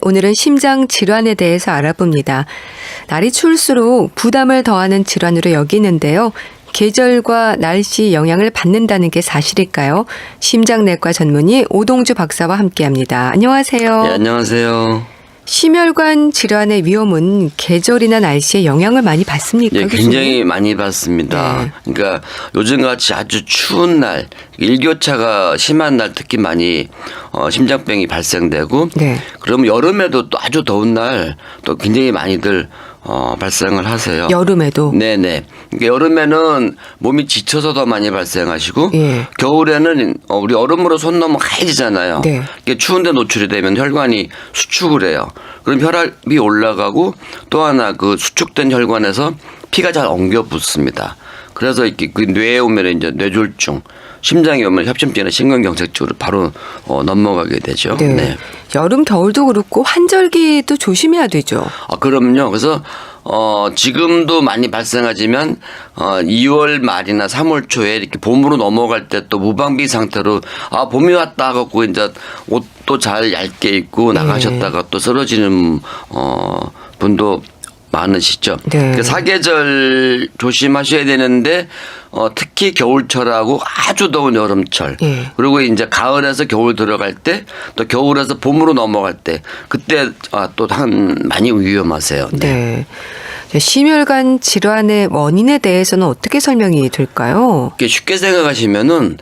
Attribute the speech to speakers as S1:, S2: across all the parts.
S1: 오늘은 심장 질환에 대해서 알아봅니다. 날이 추울수록 부담을 더하는 질환으로 여기는데요. 계절과 날씨 영향을 받는다는 게 사실일까요? 심장내과 전문의 오동주 박사와 함께합니다. 안녕하세요.
S2: 네, 안녕하세요.
S1: 심혈관 질환의 위험은 계절이나 날씨에 영향을 많이 받습니까?
S2: 예, 굉장히 많이 받습니다.
S1: 네.
S2: 그러니까 요즘같이 아주 추운 날, 일교차가 심한 날 특히 많이 심장병이 발생되고,
S1: 네.
S2: 그러면 여름에도 또 아주 더운 날 또 굉장히 많이들 발생을 하세요.
S1: 여름에도?
S2: 네네. 그러니까 여름에는 몸이 지쳐서 더 많이 발생하시고,
S1: 예.
S2: 겨울에는 우리 얼음으로 손 넣으면 하얘지잖아요.
S1: 네.
S2: 이게 추운데 노출이 되면 혈관이 수축을 해요. 그럼 혈압이 올라가고 또 하나 그 수축된 혈관에서 피가 잘 엉겨 붙습니다. 그래서 이렇게 그 뇌에 오면 이제 뇌졸중, 심장에 오면 협심증이나 심근경색증으로 바로 넘어가게 되죠.
S1: 네.
S2: 네.
S1: 여름, 겨울도 그렇고 환절기도 조심해야 되죠.
S2: 그럼요. 그래서 지금도 많이 발생하지만 2월 말이나 3월 초에 이렇게 봄으로 넘어갈 때 또 무방비 상태로 봄이 왔다 하고 이제 옷도 잘 얇게 입고 나가셨다가 또 쓰러지는 분도 많으시죠.
S1: 네.
S2: 그 사계절 조심하셔야 되는데 특히 겨울철하고 아주 더운 여름철,
S1: 예.
S2: 그리고 이제 가을에서 겨울 들어갈 때, 또 겨울에서 봄으로 넘어갈 때, 그때 또 많이 위험하세요.
S1: 네. 심혈관 질환의 원인에 대해서는 어떻게 설명이 될까요?
S2: 쉽게 생각하시면은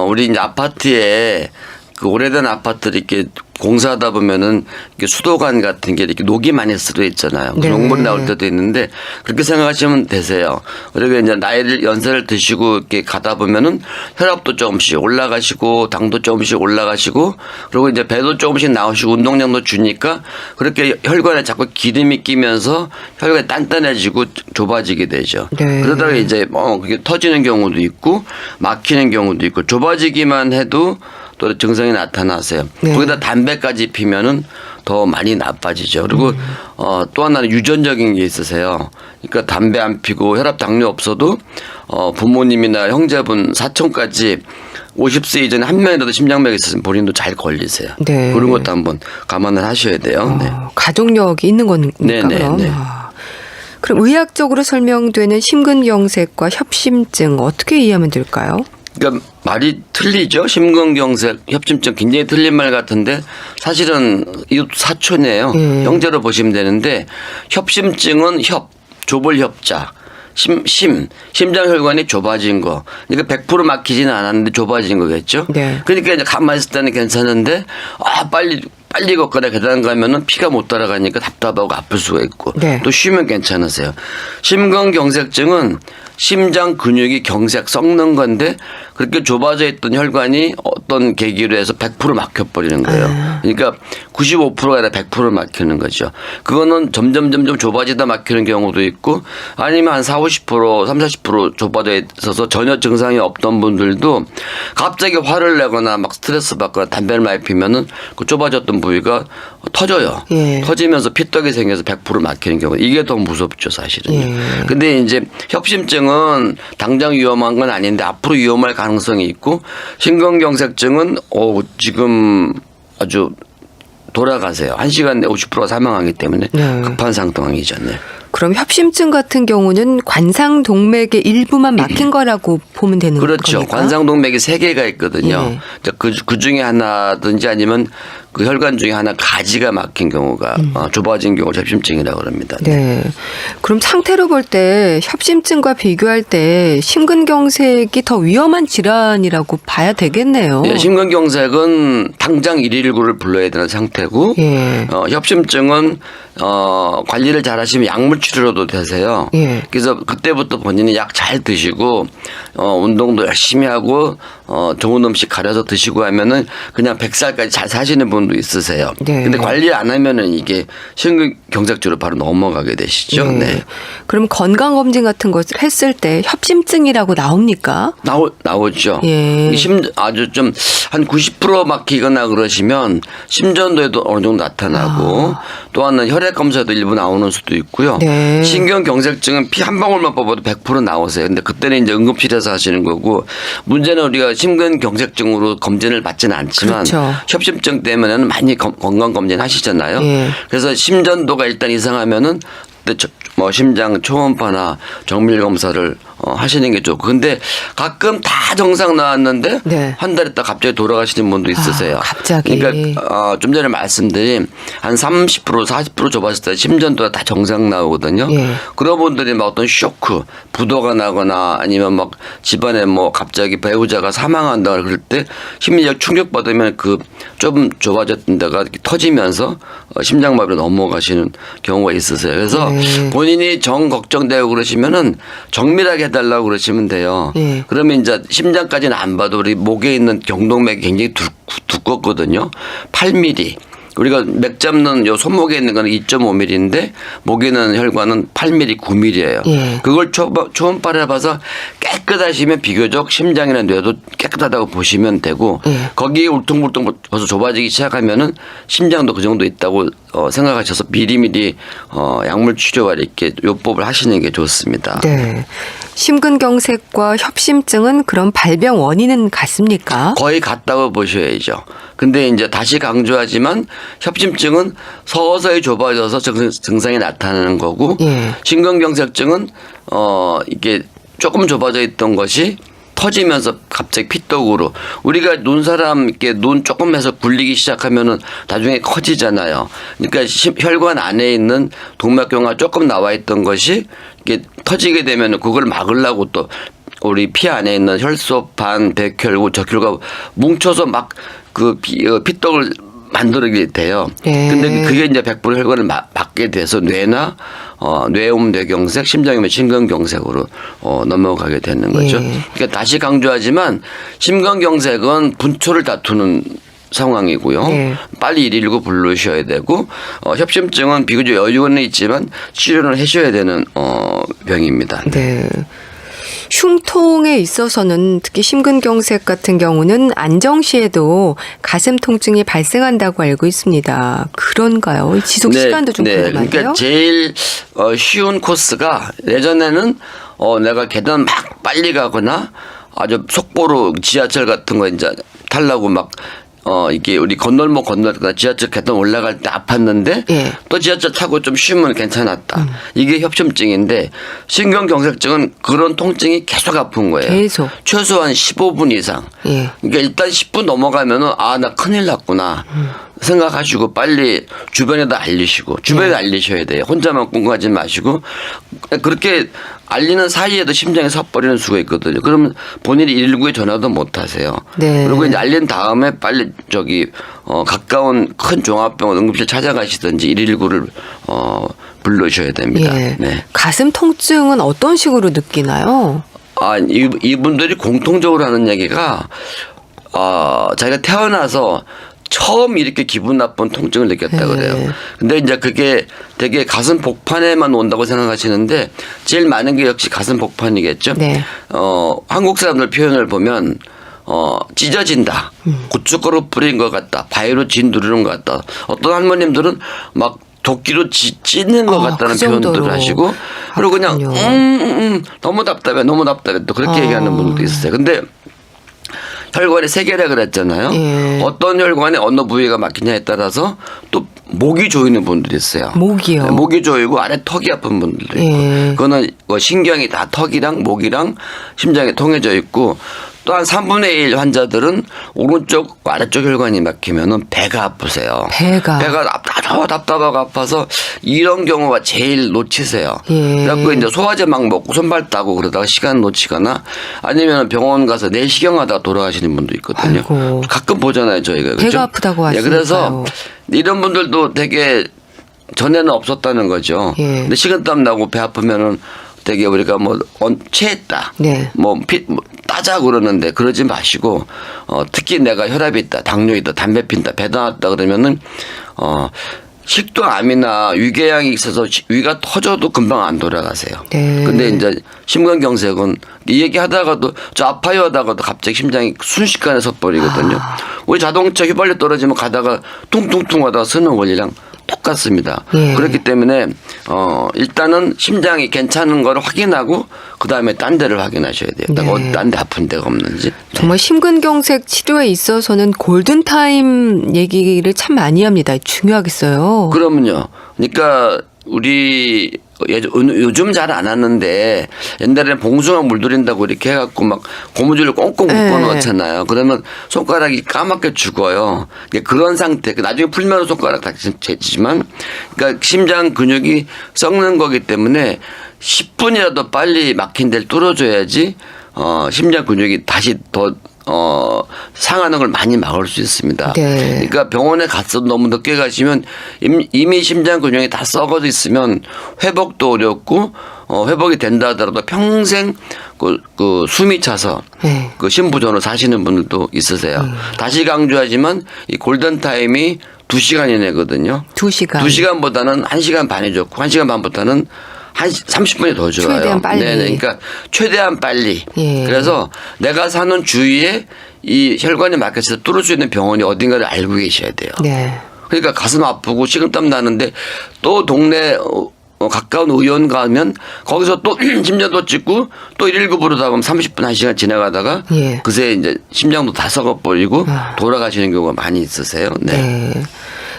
S2: 우리 이제 아파트에 그 오래된 아파트를 이렇게 공사하다 보면은 이렇게 수도관 같은 게 이렇게 녹이 많이 쓰여 있잖아요.
S1: 네.
S2: 녹물 나올 때도 있는데 그렇게 생각하시면 되세요. 그리고 이제 연세를 드시고 이렇게 가다 보면은 혈압도 조금씩 올라가시고 당도 조금씩 올라가시고 그리고 이제 배도 조금씩 나오시고 운동량도 주니까 그렇게 혈관에 자꾸 기름이 끼면서 혈관이 단단해지고 좁아지게 되죠.
S1: 네.
S2: 그러다가 이제 그게 터지는 경우도 있고 막히는 경우도 있고 좁아지기만 해도 또 증상이 나타나세요.
S1: 네.
S2: 거기다 담배까지 피면은 더 많이 나빠지죠. 그리고 또 하나는 유전적인 게 있으세요. 그러니까 담배 안 피고 혈압 당뇨 없어도 부모님이나 형제분 사촌까지 50세 이전에 한 명이라도 심장병이 있으면 본인도 잘 걸리세요.
S1: 네.
S2: 그런 것도 한번 감안을 하셔야 돼요. 네.
S1: 가족력이 있는 거니까 그럼.
S2: 네.
S1: 그럼 의학적으로 설명되는 심근경색과 협심증 어떻게 이해하면 될까요?
S2: 그러니까 말이 틀리죠. 심근경색, 협심증 굉장히 틀린 말 같은데 사실은 이것도 사촌이에요. 형제로 보시면 되는데 협심증은 좁을 협자. 심장혈관이 좁아진 거. 그러니까 100% 막히지는 않았는데 좁아진 거겠죠.
S1: 네.
S2: 그러니까 이제 가만히 있을 때는 괜찮은데 빨리 걷거나 계단 가면은 피가 못 따라가니까 답답하고 아플 수가 있고
S1: 네.
S2: 또 쉬면 괜찮으세요. 심근경색증은 심장 근육이 썩는 건데 그렇게 좁아져 있던 혈관이 어떤 계기로 해서 100% 막혀버리는 거예요. 그러니까 95%가 아니라 100% 막히는 거죠. 그거는 점점 좁아지다 막히는 경우도 있고 아니면 한 40, 30, 40% 좁아져 있어서 전혀 증상이 없던 분들도 갑자기 화를 내거나 막 스트레스 받거나 담배를 많이 피면은 그 좁아졌던 부위가 터져요.
S1: 예.
S2: 터지면서 피떡이 생겨서 100% 막히는 경우. 이게 더 무섭죠, 사실은요.
S1: 예.
S2: 근데 이제 협심증은 당장 위험한 건 아닌데 앞으로 위험할 가능성이 있고 심근경색증은 지금 아주 돌아가세요. 1시간 내 50%가 사망하기 때문에
S1: 네.
S2: 급한 상황이죠. 네.
S1: 그럼 협심증 같은 경우는 관상동맥의 일부만 막힌 거라고 보면 되는
S2: 그렇죠.
S1: 겁니까?
S2: 관상동맥이 3개가 있거든요.
S1: 예.
S2: 그 중에 하나든지 아니면 그 혈관 중에 하나 가지가 막힌 경우가 좁아진 경우를 협심증이라고 합니다.
S1: 네. 그럼 상태로 볼 때 협심증과 비교할 때 심근경색이 더 위험한 질환이라고 봐야 되겠네요.
S2: 예, 심근경색은 당장 119를 불러야 되는 상태고
S1: 예.
S2: 협심증은 관리를 잘 하시면 약물 치료로도 되세요.
S1: 예.
S2: 그래서 그때부터 본인이 약 잘 드시고 운동도 열심히 하고 좋은 음식 가려서 드시고 하면은 그냥 100살까지 잘 사시는 분도 있으세요.
S1: 네.
S2: 근데 관리 안 하면은 이게 심근경색주로 바로 넘어가게 되시죠.
S1: 네.
S2: 네.
S1: 그럼 건강검진 같은 것을 했을 때 협심증이라고 나옵니까?
S2: 나오죠.
S1: 예.
S2: 아주 좀 한 90% 막히거나 그러시면 심전도에도 어느 정도 나타나고 또 하나는 혈액 검사도 일부 나오는 수도 있고요.
S1: 네.
S2: 신경경색증은 피 한 방울만 뽑아도 100% 나오세요. 근데 그때는 이제 응급실에서 하시는 거고 문제는 우리가 심근경색증으로 검진을 받지는 않지만
S1: 그렇죠.
S2: 협심증 때문에 전에는 많이 건강 검진 하시잖아요.
S1: 예.
S2: 그래서 심전도가 일단 이상하면은 뭐 심장 초음파나 정밀 검사를 하시는 게 좋고, 근데 가끔 다 정상 나왔는데
S1: 네.
S2: 한 달 있다 갑자기 돌아가시는 분도 있으세요.
S1: 갑자기.
S2: 그러니까 좀 전에 말씀드린 한 30% 40% 줘봤을 때 심전도가 다 정상 나오거든요.
S1: 예.
S2: 그런 분들이 막 어떤 쇼크, 부도가 나거나 아니면 막 집안에 뭐 갑자기 배우자가 사망한다 그럴 때 심리적 충격 받으면 그 좀 좁아졌던 데가 이렇게 터지면서 심장마비로 넘어가시는 경우가 있으세요. 그래서 본인이 정 걱정되고 그러시면은 정밀하게 해달라고 그러시면 돼요.
S1: 예.
S2: 그러면 이제 심장까지는 안 봐도 우리 목에 있는 경동맥이 굉장히 두껍거든요. 8mm. 우리가 맥 잡는 요 손목에 있는 거는 2.5mm인데 목에 있는 혈관은 8mm, 9mm예요.
S1: 예.
S2: 그걸 초음파를 해봐서 깨끗하시면 비교적 심장이나 뇌도 깨끗하다고 보시면 되고
S1: 예.
S2: 거기에 울퉁불퉁 벌써 좁아지기 시작하면은 심장도 그 정도 있다고 생각하셔서 미리미리 약물 치료와 이렇게 요법을 하시는 게 좋습니다.
S1: 네. 심근경색과 협심증은 그런 발병 원인은 같습니까?
S2: 거의 같다고 보셔야죠. 근데 이제 다시 강조하지만 협심증은 서서히 좁아져서 증상이 나타나는 거고
S1: 예.
S2: 심근경색증은 이게 조금 좁아져 있던 것이 터지면서 갑자기 피떡으로 우리가 눈사람 이렇게 눈 조금 해서 굴리기 시작하면은 나중에 커지잖아요. 그러니까 혈관 안에 있는 동맥경화 조금 나와 있던 것이 이렇게 터지게 되면은 그걸 막으려고 또 우리 피 안에 있는 혈소판, 백혈구, 적혈구 뭉쳐서 막 그 피떡을 만들게 돼요.
S1: 예.
S2: 근데 그게 이제 100% 혈관을 막게 돼서 뇌나 뇌우면 뇌경색, 심장이면 심근경색으로 넘어가게 되는 거죠.
S1: 예.
S2: 그러니까 다시 강조하지만 심근경색은 분초를 다투는 상황이고요.
S1: 네.
S2: 빨리 119 부르셔야 되고 협심증은 비교적 여유는 있지만 치료를 하셔야 되는 병입니다.
S1: 네. 흉통에 있어서는 특히 심근경색 같은 경우는 안정시에도 가슴 통증이 발생한다고 알고 있습니다. 그런가요? 지속 시간도 좀 궁금한데요.
S2: 그러니까 제일 쉬운 코스가 예전에는 내가 계단 막 빨리 가거나 아주 속보로 지하철 같은 거 이제 타려고 막 이게 우리 건널목 건널거나 지하철 계단 올라갈 때 아팠는데
S1: 예.
S2: 또 지하철 타고 좀 쉬면 괜찮았다. 이게 협심증인데 심근경색증은 그런 통증이 계속 아픈 거예요.
S1: 계속.
S2: 최소한 15분 이상.
S1: 예.
S2: 그러니까 일단 10분 넘어가면은 나 큰일 났구나. 생각하시고 빨리 주변에다 알리시고 주변에 알리셔야 돼요. 혼자만 꿍꿍하지 마시고 그렇게 알리는 사이에도 심장이 서버리는 수가 있거든요. 그러면 본인이 119에 전화도 못 하세요.
S1: 네.
S2: 그리고 이제 알린 다음에 빨리 가까운 큰 종합병원 응급실 찾아가시든지 119를 불러셔야 됩니다.
S1: 예.
S2: 네.
S1: 가슴 통증은 어떤 식으로 느끼나요?
S2: 이분들이 공통적으로 하는 얘기가 자기가 태어나서 처음 이렇게 기분 나쁜 통증을 느꼈다 그래요. 근데 이제 그게 되게 가슴 복판에만 온다고 생각하시는데 제일 많은 게 역시 가슴 복판이겠죠.
S1: 네.
S2: 한국 사람들 표현을 보면 찢어진다. 고춧가루 뿌린 것 같다. 바위로 진두르는 것 같다. 어떤 할머님들은 막 도끼로 찢는 것 같다는
S1: 그
S2: 표현들을 하시고 그리고 그냥 너무 답답해 너무 답답해 또 그렇게 얘기하는 분들도 있어요. 근데 혈관이 세 개라 그랬잖아요.
S1: 예.
S2: 어떤 혈관에 어느 부위가 막히냐에 따라서 또 목이 조이는 분들이 있어요.
S1: 목이요?
S2: 네, 목이 조이고 아래 턱이 아픈 분들도 있고.
S1: 예.
S2: 그거는 신경이 다 턱이랑 목이랑 심장이 통해져 있고 또 한 3분의 1 환자들은 오른쪽 아래쪽 혈관이 막히면은 배가 아프세요. 배가 답답하고 아파서 이런 경우가 제일 놓치세요.
S1: 예.
S2: 그래갖고 이제 소화제 막 먹고 손발 따고 그러다가 시간 놓치거나 아니면 병원 가서 내시경하다가 돌아가시는 분도 있거든요.
S1: 아이고.
S2: 가끔 보잖아요, 저희가. 그렇죠?
S1: 배가 아프다고 하시니까요.
S2: 그래서 이런 분들도 되게 전에는 없었다는 거죠.
S1: 예.
S2: 근데 식은땀 나고 배 아프면은 되게 우리가 체했다.
S1: 네.
S2: 따자 그러는데 그러지 마시고 특히 내가 혈압이 있다, 당뇨 있다, 담배 핀다, 배도 나왔다 그러면은 식도암이나 위궤양이 있어서 위가 터져도 금방 안 돌아가세요.
S1: 네.
S2: 근데 이제 심근경색은 이 얘기 하다가도 저 아파요 하다가도 갑자기 심장이 순식간에 서버리거든요. 우리 자동차 휘발유 떨어지면 가다가 퉁퉁퉁 하다가 서는 원리랑 똑같습니다.
S1: 예.
S2: 그렇기 때문에 일단은 심장이 괜찮은 걸 확인하고 그 다음에 딴 데를 확인하셔야 돼요.
S1: 네.
S2: 딴 데 아픈 데가 없는지.
S1: 정말 심근경색 치료에 있어서는 골든타임 얘기를 참 많이 합니다. 중요하겠어요.
S2: 그러면요. 그러니까 우리 요즘 잘 안 하는데 옛날에는 봉숭아 물들인다고 이렇게 해갖고 막 고무줄을 꽁꽁 묶어놓잖아요. 그러면 손가락이 까맣게 죽어요. 그런 상태. 나중에 풀면 손가락 다시 재지만, 그러니까 심장 근육이 썩는 거기 때문에 10분이라도 빨리 막힌 데를 뚫어줘야지 심장 근육이 다시 더 상하는 걸 많이 막을 수 있습니다.
S1: 네.
S2: 그러니까 병원에 가서 너무 늦게 가시면 이미 심장 근육이 다 썩어져 있으면 회복도 어렵고 회복이 된다 하더라도 평생 그 숨이 차서
S1: 네.
S2: 그 심부전으로 사시는 분들도 있으세요. 다시 강조하지만 이 골든 타임이 2시간 이내거든요.
S1: 2시간.
S2: 2시간보다는 1시간 반이 좋고 1시간 반보다는 한 30분이 더 좋아요.
S1: 최대한 빨리.
S2: 네네. 그러니까 최대한 빨리.
S1: 예.
S2: 그래서 내가 사는 주위에 이 혈관이 막혀서 뚫을 수 있는 병원이 어딘가를 알고 계셔야 돼요.
S1: 네.
S2: 그러니까 가슴 아프고 식은땀 나는데 또 동네 가까운 의원 가면 거기서 또 심장도 찍고 또 119부로 다 보면 30분 1시간 지나가다가
S1: 예.
S2: 그새 이제 심장도 다 썩어버리고 돌아가시는 경우가 많이 있으세요. 네.
S1: 네.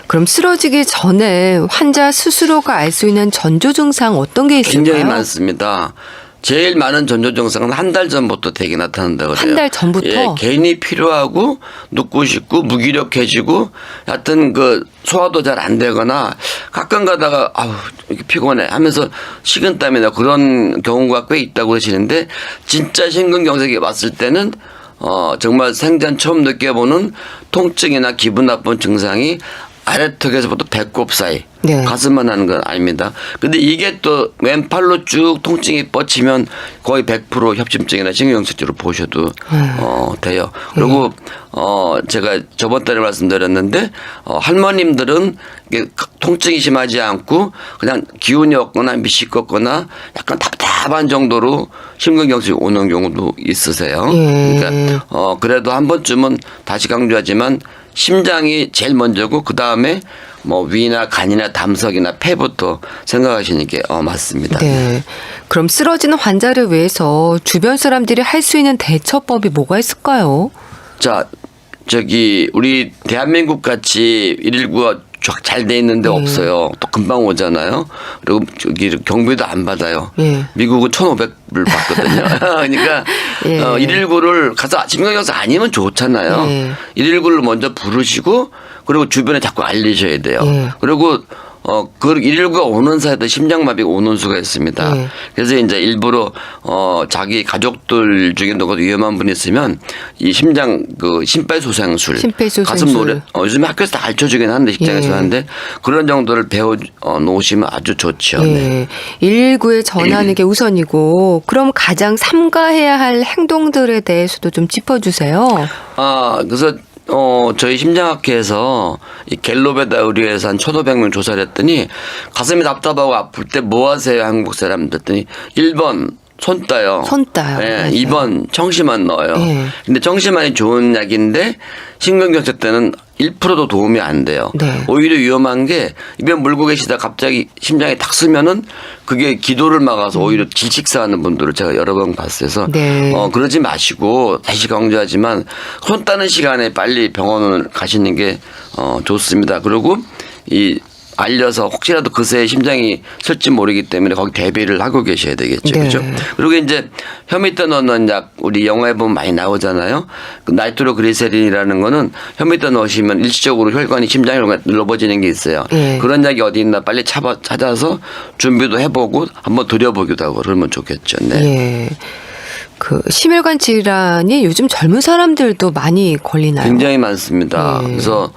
S1: 그럼 쓰러지기 전에 환자 스스로가 알 수 있는 전조 증상 어떤 게 있을까요?
S2: 굉장히 많습니다. 제일 많은 전조 증상은 한 달 전부터 되게 나타난다고 그래요.
S1: 한 달 전부터?
S2: 예, 개인이 필요하고 눕고 싶고 무기력해지고 하여튼 그 소화도 잘 안 되거나 가끔 가다가 아우 이렇게 피곤해 하면서 식은땀이나 그런 경우가 꽤 있다고 그러시는데 진짜 심근경색이 왔을 때는 정말 생전 처음 느껴보는 통증이나 기분 나쁜 증상이 아래턱에서부터 배꼽 사이
S1: 네.
S2: 가슴만 하는 건 아닙니다. 근데 이게 또 왼팔로 쭉 통증이 뻗치면 거의 100% 협심증이나 신경경색으로 보셔도 돼요. 그리고 제가 저번 달에 말씀드렸는데 할머님들은 이게 통증이 심하지 않고 그냥 기운이 없거나 미식겁거나 약간 답답한 정도로 심근경색이 오는 경우도 있으세요.
S1: 예.
S2: 그러니까 그래도 한 번쯤은 다시 강조하지만 심장이 제일 먼저고 그 다음에 뭐 위나 간이나 담석이나 폐부터 생각하시는 게 맞습니다.
S1: 네. 그럼 쓰러지는 환자를 위해서 주변 사람들이 할 수 있는 대처법이 뭐가 있을까요?
S2: 자, 우리 대한민국 같이 119가 잘 돼 있는데 없어요. 또 금방 오잖아요. 그리고 경비도 안 받아요.
S1: 예.
S2: 미국은 1,500불 받거든요. 그러니까
S1: 예.
S2: 119를 가서 심근경색 아니면 좋잖아요.
S1: 예.
S2: 119를 먼저 부르시고 그리고 주변에 자꾸 알리셔야 돼요.
S1: 예.
S2: 그리고 그 119가 오는 사이에도 심장마비가 오는 수가 있습니다.
S1: 예.
S2: 그래서 이제 일부러 자기 가족들 중에 누가 위험한 분이 있으면 이 심폐소생술,
S1: 심폐소생술.
S2: 가슴 노래 요즘에 학교에서 다 가르쳐주긴 하는데 직장에서
S1: 예.
S2: 하는데 그런 정도를 배워 놓으시면 아주 좋죠. 네.
S1: 예. 119에 전화하는 게 우선이고 그럼 가장 삼가해야 할 행동들에 대해서도 좀 짚어주세요.
S2: 그래서 저희 심장학회에서 이 갤럽에다 의뢰해서 한 1,500명 조사를 했더니 가슴이 답답하고 아플 때 뭐 하세요? 한국 사람들 했더니 1번 손 따요.
S1: 손 따요.
S2: 예,
S1: 맞아요.
S2: 2번 청심환 넣어요.
S1: 예.
S2: 근데 청심환이 좋은 약인데 심근경색 때는 1%도 도움이 안 돼요.
S1: 네.
S2: 오히려 위험한 게 입에 물고 계시다 갑자기 심장이 탁 쓰면은 그게 기도를 막아서 오히려 질식사하는 분들을 제가 여러 번 봤어요.
S1: 네.
S2: 그러지 마시고 다시 강조하지만 손 따는 시간에 빨리 병원을 가시는 게 좋습니다. 그리고 알려서 혹시라도 그새 심장이 쓸지 모르기 때문에 거기 대비를 하고 계셔야 되겠죠.
S1: 네.
S2: 그렇죠? 그리고 이제 혀 밑에 넣는 약 우리 영화에 보면 많이 나오잖아요. 그 나이트로그리세린이라는 거는 혀 밑에 넣으시면 일시적으로 심장 혈관이 넓어지는 게 있어요.
S1: 네.
S2: 그런 약이 어디 있나 빨리 찾아서 준비도 해보고 한번 들여보기도 하고 그러면 좋겠죠. 네.
S1: 예. 그 심혈관 질환이 요즘 젊은 사람들도 많이 걸리나요?
S2: 굉장히 많습니다.
S1: 네.
S2: 그래서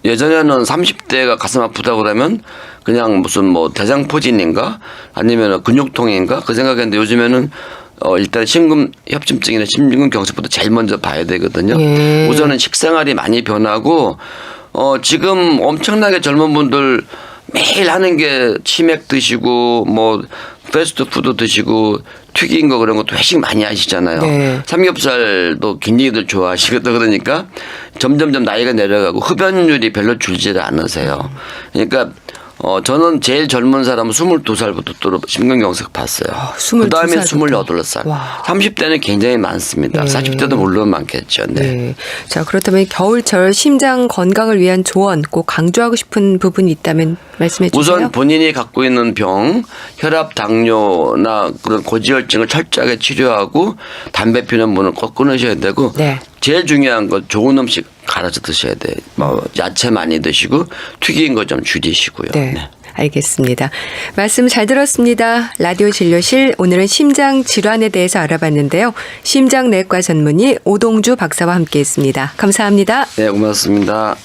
S2: 예전에는 30대가 가슴 아프다고 그러면 그냥 무슨 뭐 대장포진인가 아니면 근육통인가 그 생각했는데 요즘에는 일단 심근협심증이나 심근경색부터 제일 먼저 봐야 되거든요.
S1: 예.
S2: 우선은 식생활이 많이 변하고 지금 엄청나게 젊은 분들 매일 하는 게 치맥 드시고 뭐 패스트푸드 드시고 튀긴 거 그런 것도 회식 많이 하시잖아요.
S1: 네.
S2: 삼겹살도 굉장히들 좋아하시거든. 그러니까 점점점 나이가 내려가고 흡연율이 별로 줄지를 않으세요. 그러니까 저는 제일 젊은 사람은 22살부터 또 심근경색 봤어요.
S1: 22
S2: 그다음에
S1: 살부터.
S2: 28살.
S1: 와.
S2: 30대는 굉장히 많습니다.
S1: 네.
S2: 40대도 물론 많겠죠. 네.
S1: 네. 자, 그렇다면 겨울철 심장 건강을 위한 조언 꼭 강조하고 싶은 부분이 있다면 말씀해 주세요.
S2: 우선 본인이 갖고 있는 병, 혈압, 당뇨나 그런 고지혈증을 철저하게 치료하고 담배 피는 분은 꼭 끊으셔야 되고
S1: 네.
S2: 제일 중요한 건 좋은 음식 갈아서 드셔야 돼요. 뭐 야채 많이 드시고 튀긴 거 좀 줄이시고요.
S1: 네.
S2: 네.
S1: 알겠습니다. 말씀 잘 들었습니다. 라디오 진료실 오늘은 심장 질환에 대해서 알아봤는데요. 심장내과 전문의 오동주 박사와 함께했습니다. 감사합니다.
S2: 네, 고맙습니다.